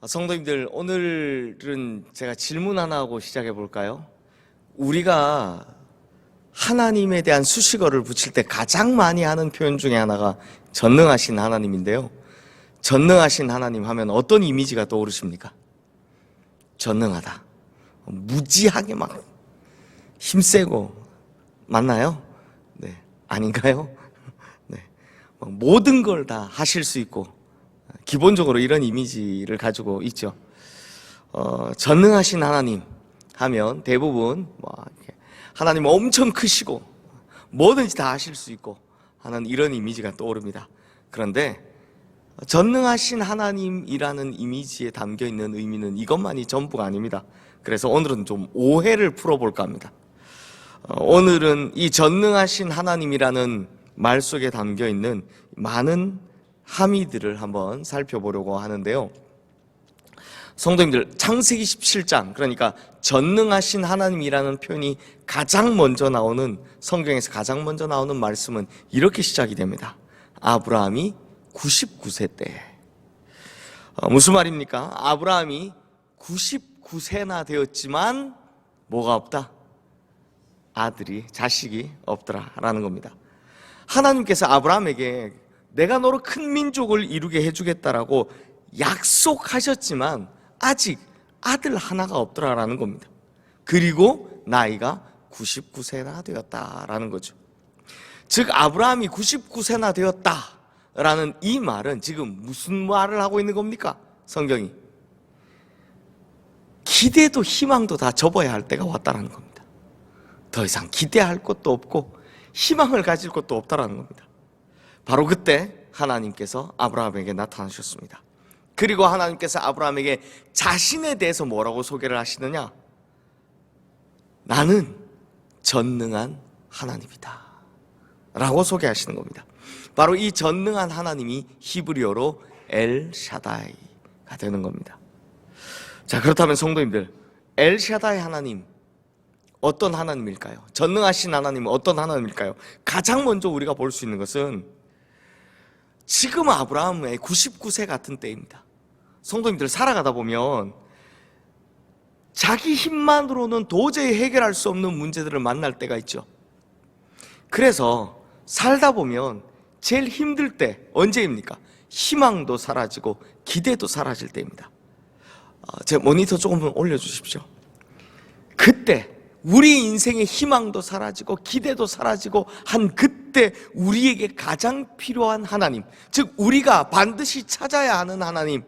성도님들, 오늘은 제가 질문 하나 하고 시작해 볼까요? 우리가 하나님에 대한 수식어를 붙일 때 가장 많이 하는 표현 중에 하나가 전능하신 하나님인데요. 전능하신 하나님 하면 어떤 이미지가 떠오르십니까? 전능하다, 무지하게 막 힘세고, 맞나요? 네, 아닌가요? 네, 모든 걸 다 하실 수 있고, 기본적으로 이런 이미지를 가지고 있죠. 전능하신 하나님 하면 대부분 하나님 엄청 크시고 뭐든지 다 하실 수 있고 하는 이런 이미지가 떠오릅니다. 그런데 전능하신 하나님이라는 이미지에 담겨 있는 의미는 이것만이 전부가 아닙니다. 그래서 오늘은 좀 오해를 풀어볼까 합니다. 오늘은 이 전능하신 하나님이라는 말 속에 담겨 있는 많은 함의들을 한번 살펴보려고 하는데요. 성도님들, 창세기 17장, 그러니까 전능하신 하나님이라는 표현이 가장 먼저 나오는, 성경에서 가장 먼저 나오는 말씀은 이렇게 시작이 됩니다. 아브라함이 99세 때. 무슨 말입니까? 아브라함이 99세나 되었지만 뭐가 없다? 자식이 없더라라는 겁니다. 하나님께서 아브라함에게 내가 너로 큰 민족을 이루게 해주겠다라고 약속하셨지만 아직 아들 하나가 없더라라는 겁니다. 그리고 나이가 99세나 되었다라는 거죠. 즉 아브라함이 99세나 되었다라는 이 말은 지금 무슨 말을 하고 있는 겁니까? 성경이 기대도 희망도 다 접어야 할 때가 왔다라는 겁니다. 더 이상 기대할 것도 없고 희망을 가질 것도 없다라는 겁니다. 바로 그때 하나님께서 아브라함에게 나타나셨습니다. 그리고 하나님께서 아브라함에게 자신에 대해서 뭐라고 소개를 하시느냐? 나는 전능한 하나님이다 라고 소개하시는 겁니다. 바로 이 전능한 하나님이 히브리어로 엘샤다이가 되는 겁니다. 자, 그렇다면 성도님들, 엘샤다이 하나님 어떤 하나님일까요? 전능하신 하나님은 어떤 하나님일까요? 가장 먼저 우리가 볼 수 있는 것은 지금 아브라함의 99세 같은 때입니다. 성도님들, 살아가다 보면 자기 힘만으로는 도저히 해결할 수 없는 문제들을 만날 때가 있죠. 그래서 살다 보면 제일 힘들 때 언제입니까? 희망도 사라지고 기대도 사라질 때입니다. 제 모니터 조금 올려주십시오. 그때 우리 인생의 희망도 사라지고 기대도 사라지고 한 그때 우리에게 가장 필요한 하나님, 즉 우리가 반드시 찾아야 하는 하나님,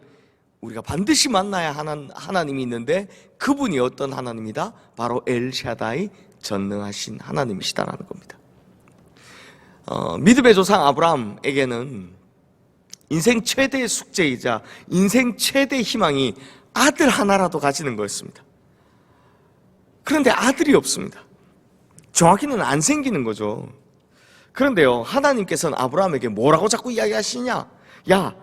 우리가 반드시 만나야 하는 하나님이 있는데 그분이 어떤 하나님이다? 바로 엘샤다이, 전능하신 하나님이시다라는 겁니다. 믿음의 조상 아브라함에게는 인생 최대의 숙제이자 인생 최대의 희망이 아들 하나라도 가지는 거였습니다. 그런데 아들이 없습니다. 정확히는 안 생기는 거죠. 그런데요, 하나님께서는 아브라함에게 뭐라고 자꾸 이야기하시냐? 야,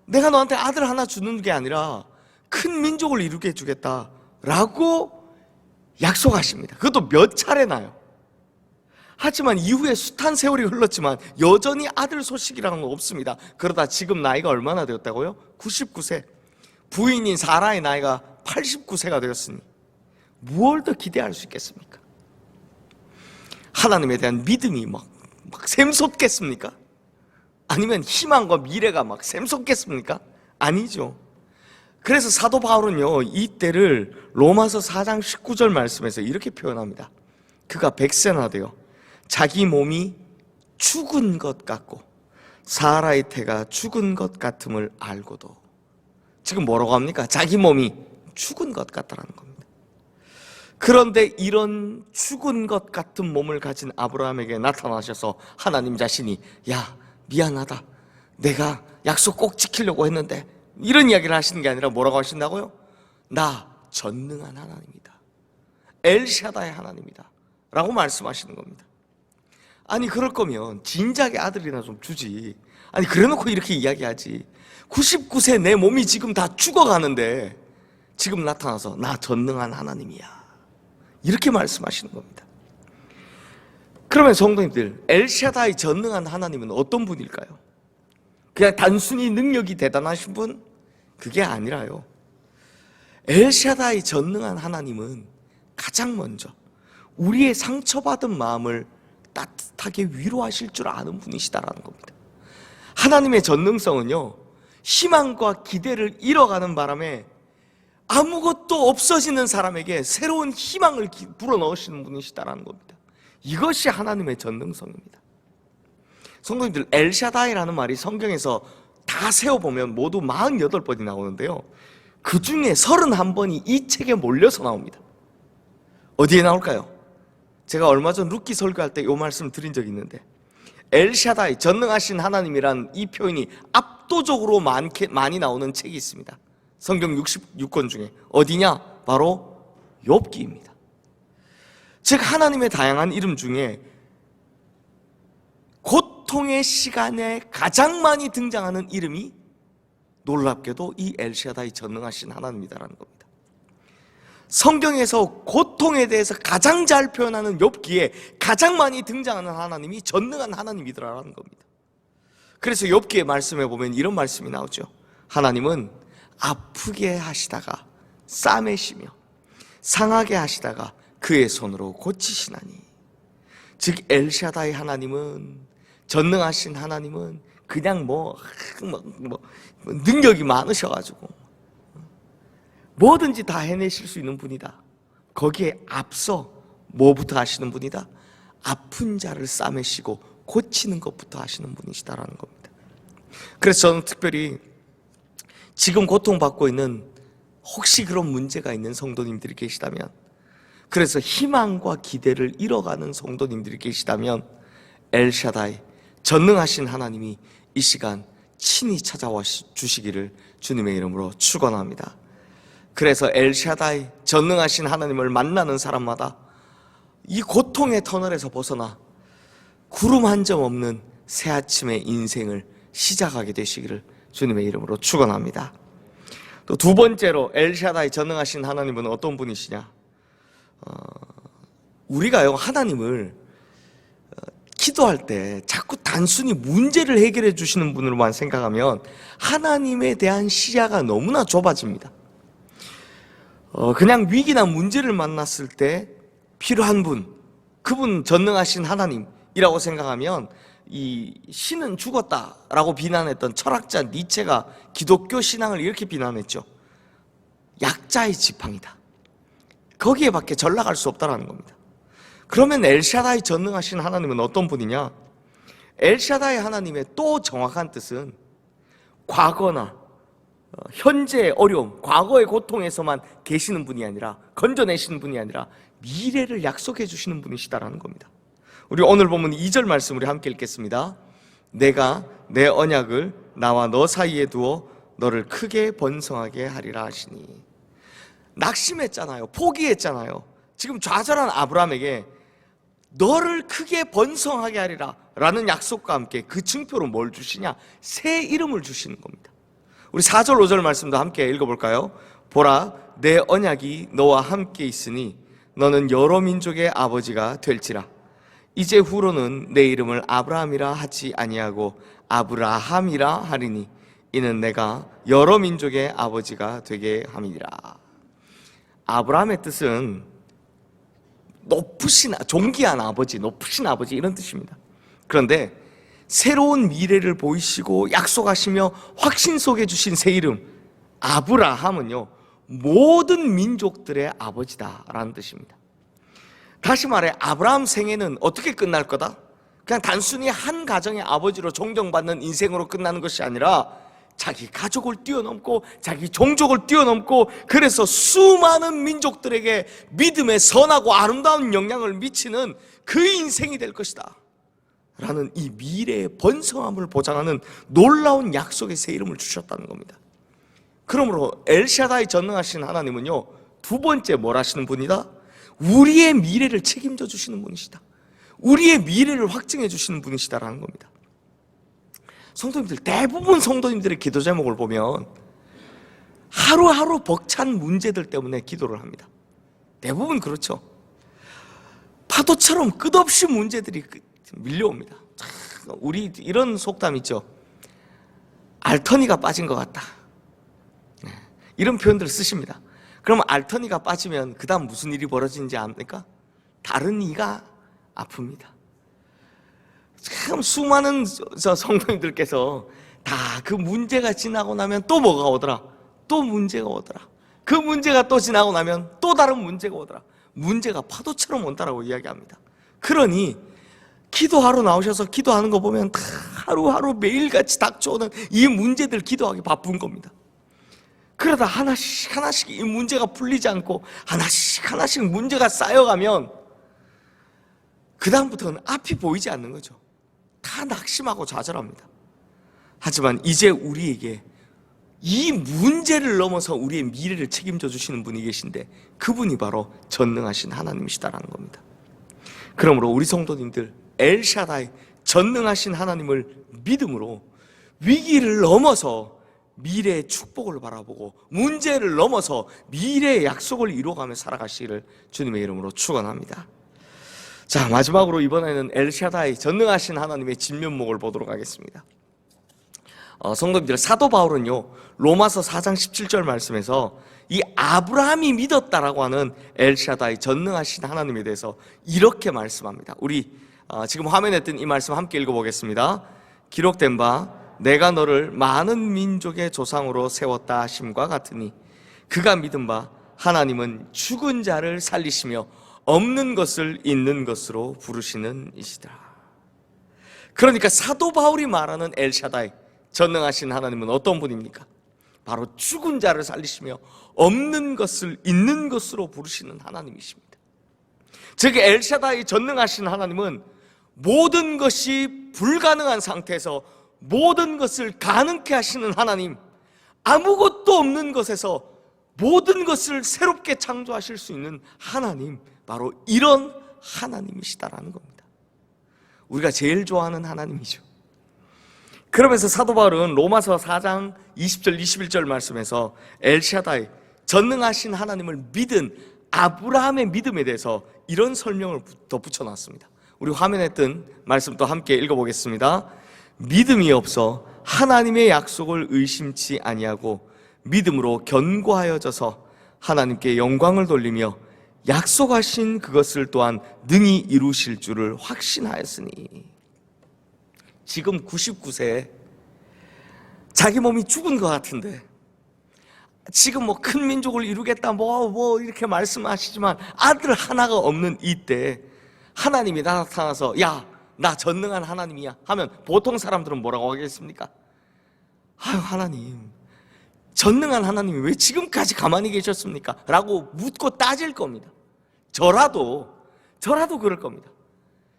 내가 너한테 아들 하나 주는 게 아니라 큰 민족을 이루게 해주겠다 라고 약속하십니다. 그것도 몇 차례나요. 하지만 이후에 숱한 세월이 흘렀지만 여전히 아들 소식이라는 건 없습니다. 그러다 지금 나이가 얼마나 되었다고요? 99세. 부인인 사라의 나이가 89세가 되었으니 무엇을 더 기대할 수 있겠습니까? 하나님에 대한 믿음이 막 샘솟겠습니까? 아니면 희망과 미래가 막 샘솟겠습니까? 아니죠. 그래서 사도 바울은요, 이 때를 로마서 4장 19절 말씀에서 이렇게 표현합니다. 그가 100세나 되어 자기 몸이 죽은 것 같고 사라의 태가 죽은 것 같음을 알고도. 지금 뭐라고 합니까? 자기 몸이 죽은 것 같다라는 겁니다. 그런데 이런 죽은 것 같은 몸을 가진 아브라함에게 나타나셔서 하나님 자신이 야, 미안하다, 내가 약속 꼭 지키려고 했는데, 이런 이야기를 하시는 게 아니라 뭐라고 하신다고요? 나 전능한 하나님이다, 엘샤다의 하나님이다 라고 말씀하시는 겁니다. 아니, 그럴 거면 진작에 아들이나 좀 주지. 아니, 그래놓고 이렇게 이야기하지. 99세 내 몸이 지금 다 죽어가는데 지금 나타나서 나 전능한 하나님이야 이렇게 말씀하시는 겁니다. 그러면 성도님들, 엘샤다이 전능한 하나님은 어떤 분일까요? 그냥 단순히 능력이 대단하신 분? 그게 아니라요, 엘샤다이 전능한 하나님은 가장 먼저 우리의 상처받은 마음을 따뜻하게 위로하실 줄 아는 분이시다라는 겁니다. 하나님의 전능성은요, 희망과 기대를 잃어가는 바람에 아무것도 없어지는 사람에게 새로운 희망을 불어넣으시는 분이시다라는 겁니다. 이것이 하나님의 전능성입니다. 성도님들, 엘샤다이라는 말이 성경에서 다 세어보면 모두 48번이 나오는데요, 그 중에 31번이 이 책에 몰려서 나옵니다. 어디에 나올까요? 제가 얼마 전 루키 설교할 때 이 말씀 드린 적이 있는데, 엘샤다이, 전능하신 하나님이란 이 표현이 압도적으로 많이 나오는 책이 있습니다. 성경 66권 중에. 어디냐? 바로 욥기입니다. 즉 하나님의 다양한 이름 중에 고통의 시간에 가장 많이 등장하는 이름이 놀랍게도 이 엘샤다이, 전능하신 하나님이다라는 겁니다. 성경에서 고통에 대해서 가장 잘 표현하는 욥기에 가장 많이 등장하는 하나님이 전능한 하나님이더라라는 겁니다. 그래서 욥기의 말씀에 보면 이런 말씀이 나오죠. 하나님은 아프게 하시다가 싸매시며 상하게 하시다가 그의 손으로 고치시나니. 즉 엘샤다이 하나님은, 전능하신 하나님은 그냥 능력이 많으셔가지고 뭐든지 다 해내실 수 있는 분이다. 거기에 앞서 뭐부터 하시는 분이다? 아픈 자를 싸매시고 고치는 것부터 하시는 분이시다라는 겁니다. 그래서 저는 특별히 지금 고통받고 있는, 혹시 그런 문제가 있는 성도님들이 계시다면, 그래서 희망과 기대를 잃어가는 성도님들이 계시다면 엘샤다이, 전능하신 하나님이 이 시간 친히 찾아와 주시기를 주님의 이름으로 축원합니다. 그래서 엘샤다이, 전능하신 하나님을 만나는 사람마다 이 고통의 터널에서 벗어나 구름 한 점 없는 새 아침의 인생을 시작하게 되시기를 주님의 이름으로 축원합니다. 또 두 번째로 엘샤다이, 전능하신 하나님은 어떤 분이시냐? 우리가요, 하나님을 기도할 때 자꾸 단순히 문제를 해결해 주시는 분으로만 생각하면 하나님에 대한 시야가 너무나 좁아집니다. 그냥 위기나 문제를 만났을 때 필요한 분, 그분 전능하신 하나님이라고 생각하면 이 신은 죽었다라고 비난했던 철학자 니체가 기독교 신앙을 이렇게 비난했죠. 약자의 지팡이다. 거기에 밖에 전락할 수 없다라는 겁니다. 그러면 엘샤다이, 전능하신 하나님은 어떤 분이냐? 엘샤다이 하나님의 또 정확한 뜻은 과거나 현재의 어려움, 과거의 고통에서만 계시는 분이 아니라, 건져내시는 분이 아니라 미래를 약속해 주시는 분이시다라는 겁니다. 우리 오늘 보면 2절 말씀 우리 함께 읽겠습니다. 내가 내 언약을 나와 너 사이에 두어 너를 크게 번성하게 하리라 하시니. 낙심했잖아요. 포기했잖아요. 지금 좌절한 아브라함에게 너를 크게 번성하게 하리라 라는 약속과 함께 그 증표로 뭘 주시냐? 새 이름을 주시는 겁니다. 우리 4절 5절 말씀도 함께 읽어볼까요? 보라, 내 언약이 너와 함께 있으니 너는 여러 민족의 아버지가 될지라. 이제 후로는 내 이름을 아브라함이라 하지 아니하고 아브라함이라 하리니 이는 내가 여러 민족의 아버지가 되게 함이니라. 아브라함의 뜻은 높으신, 존귀한 아버지, 높으신 아버지, 이런 뜻입니다. 그런데 새로운 미래를 보이시고 약속하시며 확신 속에 주신 새 이름 아브라함은요, 모든 민족들의 아버지다라는 뜻입니다. 다시 말해 아브라함 생애는 어떻게 끝날 거다? 그냥 단순히 한 가정의 아버지로 존경받는 인생으로 끝나는 것이 아니라 자기 가족을 뛰어넘고 자기 종족을 뛰어넘고, 그래서 수많은 민족들에게 믿음의 선하고 아름다운 영향을 미치는 그 인생이 될 것이다 라는 이 미래의 번성함을 보장하는 놀라운 약속의 새 이름을 주셨다는 겁니다. 그러므로 엘샤다이, 전능하신 하나님은요, 두 번째 뭘 하시는 분이다? 우리의 미래를 책임져 주시는 분이시다. 우리의 미래를 확증해 주시는 분이시다라는 겁니다. 성도님들, 대부분 성도님들의 기도 제목을 보면 하루하루 벅찬 문제들 때문에 기도를 합니다. 대부분 그렇죠. 파도처럼 끝없이 문제들이 밀려옵니다. 우리 이런 속담 있죠. 알터니가 빠진 것 같다. 이런 표현들을 쓰십니다. 그럼 알터니가 빠지면 그 다음 무슨 일이 벌어지는지 압니까? 다른 이가 아픕니다. 참 수많은 성도님들께서 다 그 문제가 지나고 나면 또 뭐가 오더라? 또 문제가 오더라. 그 문제가 또 지나고 나면 또 다른 문제가 오더라. 문제가 파도처럼 온다라고 이야기합니다. 그러니 기도하러 나오셔서 기도하는 거 보면 다 하루하루 매일같이 닥쳐오는 이 문제들 기도하기 바쁜 겁니다. 그러다 하나씩 하나씩 이 문제가 풀리지 않고 하나씩 문제가 쌓여가면 그 다음부터는 앞이 보이지 않는 거죠. 다 낙심하고 좌절합니다. 하지만 이제 우리에게 이 문제를 넘어서 우리의 미래를 책임져 주시는 분이 계신데 그분이 바로 전능하신 하나님이시다라는 겁니다. 그러므로 우리 성도님들 엘샤다이 전능하신 하나님을 믿음으로 위기를 넘어서 미래의 축복을 바라보고 문제를 넘어서 미래의 약속을 이루어가며 살아가시기를 주님의 이름으로 축원합니다. 자, 마지막으로 이번에는 엘샤다이 전능하신 하나님의 진면목을 보도록 하겠습니다. 성도님들, 사도 바울은요 로마서 4장 17절 말씀에서 이 아브라함이 믿었다라고 하는 엘샤다이 전능하신 하나님에 대해서 이렇게 말씀합니다. 우리 지금 화면에 뜬 이 말씀 함께 읽어보겠습니다. 기록된 바 내가 너를 많은 민족의 조상으로 세웠다 하심과 같으니 그가 믿은 바 하나님은 죽은 자를 살리시며 없는 것을 있는 것으로 부르시는 이시다. 그러니까 사도 바울이 말하는 엘샤다이 전능하신 하나님은 어떤 분입니까? 바로 죽은 자를 살리시며 없는 것을 있는 것으로 부르시는 하나님이십니다. 즉 엘샤다이 전능하신 하나님은 모든 것이 불가능한 상태에서 모든 것을 가능케 하시는 하나님, 아무것도 없는 것에서 모든 것을 새롭게 창조하실 수 있는 하나님, 바로 이런 하나님이시다라는 겁니다. 우리가 제일 좋아하는 하나님이죠. 그러면서 사도 바울은 로마서 4장 20절 21절 말씀에서 엘샤다이 전능하신 하나님을 믿은 아브라함의 믿음에 대해서 이런 설명을 덧붙여 놨습니다. 우리 화면에 뜬 말씀 또 함께 읽어보겠습니다. 믿음이 없어 하나님의 약속을 의심치 아니하고 믿음으로 견고하여져서 하나님께 영광을 돌리며 약속하신 그것을 또한 능히 이루실 줄을 확신하였으니. 지금 99세 자기 몸이 죽은 것 같은데 지금 뭐 큰 민족을 이루겠다 뭐 이렇게 말씀하시지만 아들 하나가 없는 이때 하나님이 나타나서 야, 나 전능한 하나님이야 하면 보통 사람들은 뭐라고 하겠습니까? 아유, 하나님, 전능한 하나님이 왜 지금까지 가만히 계셨습니까? 라고 묻고 따질 겁니다. 저라도 그럴 겁니다.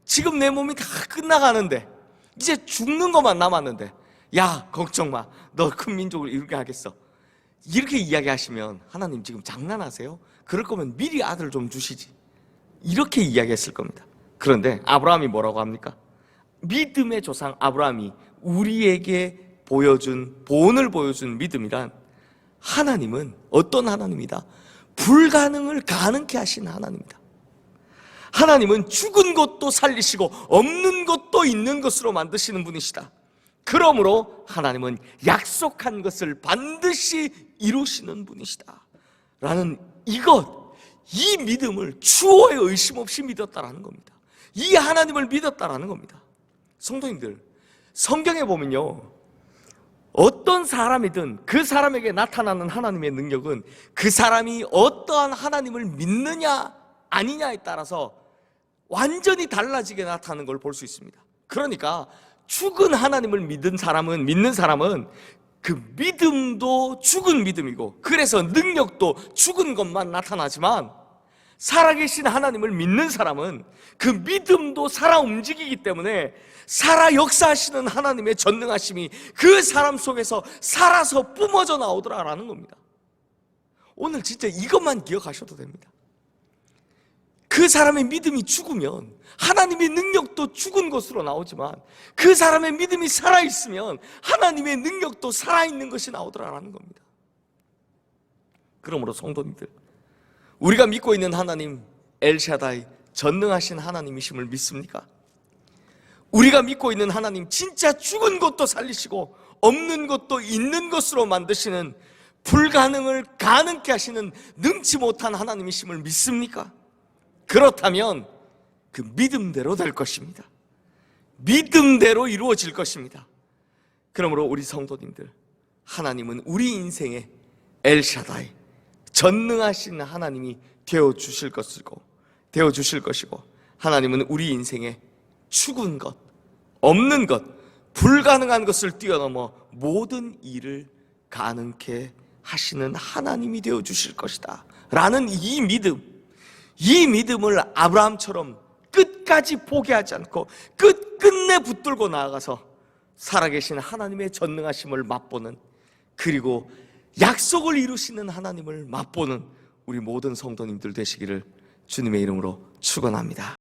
지금 내 몸이 다 끝나가는데 이제 죽는 것만 남았는데 야, 걱정 마, 너 큰 민족을 이루게 하겠어, 이렇게 이야기하시면 하나님 지금 장난하세요? 그럴 거면 미리 아들을 좀 주시지, 이렇게 이야기했을 겁니다. 그런데 아브라함이 뭐라고 합니까? 믿음의 조상 아브라함이 우리에게 본을 보여준 믿음이란, 하나님은 어떤 하나님이다? 불가능을 가능케 하신 하나님이다. 하나님은 죽은 것도 살리시고 없는 것도 있는 것으로 만드시는 분이시다. 그러므로 하나님은 약속한 것을 반드시 이루시는 분이시다 라는 이 믿음을 추호의 의심 없이 믿었다라는 겁니다. 이 하나님을 믿었다라는 겁니다. 성도님들, 성경에 보면요, 어떤 사람이든 그 사람에게 나타나는 하나님의 능력은 그 사람이 어떠한 하나님을 믿느냐 아니냐에 따라서 완전히 달라지게 나타나는 걸 볼 수 있습니다. 그러니까 죽은 하나님을 믿는 사람은 그 믿음도 죽은 믿음이고, 그래서 능력도 죽은 것만 나타나지만, 살아계신 하나님을 믿는 사람은 그 믿음도 살아 움직이기 때문에 살아 역사하시는 하나님의 전능하심이 그 사람 속에서 살아서 뿜어져 나오더라라는 겁니다. 오늘 진짜 이것만 기억하셔도 됩니다. 그 사람의 믿음이 죽으면 하나님의 능력도 죽은 것으로 나오지만, 그 사람의 믿음이 살아있으면 하나님의 능력도 살아있는 것이 나오더라라는 겁니다. 그러므로 성도님들, 우리가 믿고 있는 하나님 엘샤다이 전능하신 하나님이심을 믿습니까? 우리가 믿고 있는 하나님, 진짜 죽은 것도 살리시고 없는 것도 있는 것으로 만드시는 불가능을 가능케 하시는 능치 못한 하나님이심을 믿습니까? 그렇다면 그 믿음대로 될 것입니다. 믿음대로 이루어질 것입니다. 그러므로 우리 성도님들, 하나님은 우리 인생의 엘샤다이, 전능하신 하나님이 되어주실 것이고, 하나님은 우리 인생의 죽은 것, 없는 것, 불가능한 것을 뛰어넘어 모든 일을 가능케 하시는 하나님이 되어주실 것이다 라는 이 믿음을 아브라함처럼 끝까지 포기하지 않고 끝끝내 붙들고 나아가서 살아계신 하나님의 전능하심을 맛보는, 그리고 약속을 이루시는 하나님을 맛보는 우리 모든 성도님들 되시기를 주님의 이름으로 축원합니다.